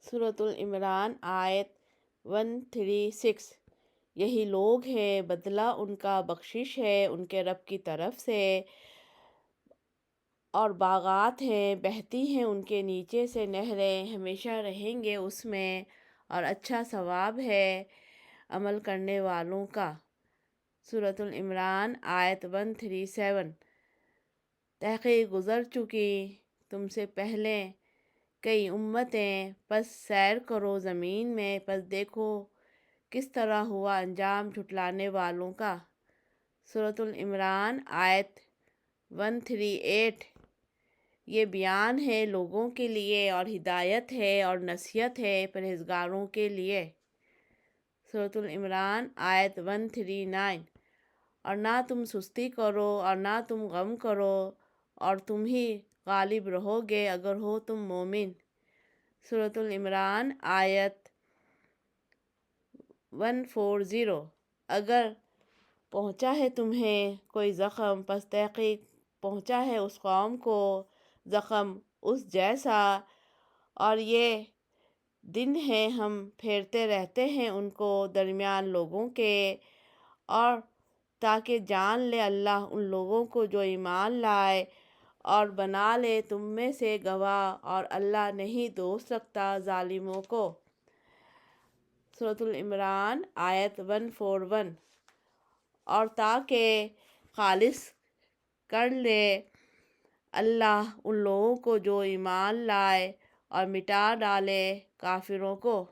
سورۃ العمران آیت 136۔ یہی لوگ ہیں، بدلہ ان کا بخشش ہے ان کے رب کی طرف سے، اور باغات ہیں، بہتی ہیں ان کے نیچے سے نہریں، ہمیشہ رہیں گے اس میں، اور اچھا ثواب ہے عمل کرنے والوں کا۔ سورۃ العمران آیت 137۔ تحقیق گزر چکی تم سے پہلے کئی امتیں، پس سیر کرو زمین میں، پس دیکھو کس طرح ہوا انجام جھٹلانے والوں کا۔ سورۃ العمران آیت 138۔ یہ بیان ہے لوگوں کے لیے، اور ہدایت ہے اور نصیحت ہے پرہیزگاروں کے لیے۔ سورۃ العمران آیت 139۔ اور نہ تم سستی کرو اور نہ تم غم کرو، اور تم ہی غالب رہو گے اگر ہو تم مومن۔ سورۃ العمران آیت 140۔ اگر پہنچا ہے تمہیں کوئی زخم، پس تحقیق پہنچا ہے اس قوم کو زخم اس جیسا، اور یہ دن ہے ہم پھیرتے رہتے ہیں ان کو درمیان لوگوں کے، اور تاکہ جان لے اللہ ان لوگوں کو جو ایمان لائے، اور بنا لے تم میں سے گواہ، اور اللہ نہیں دوست رکھتا ظالموں کو۔ سورۃ العمران آیت 141۔ اور تاکہ خالص کر لے اللہ ان لوگوں کو جو ایمان لائے، اور مٹا ڈالے کافروں کو۔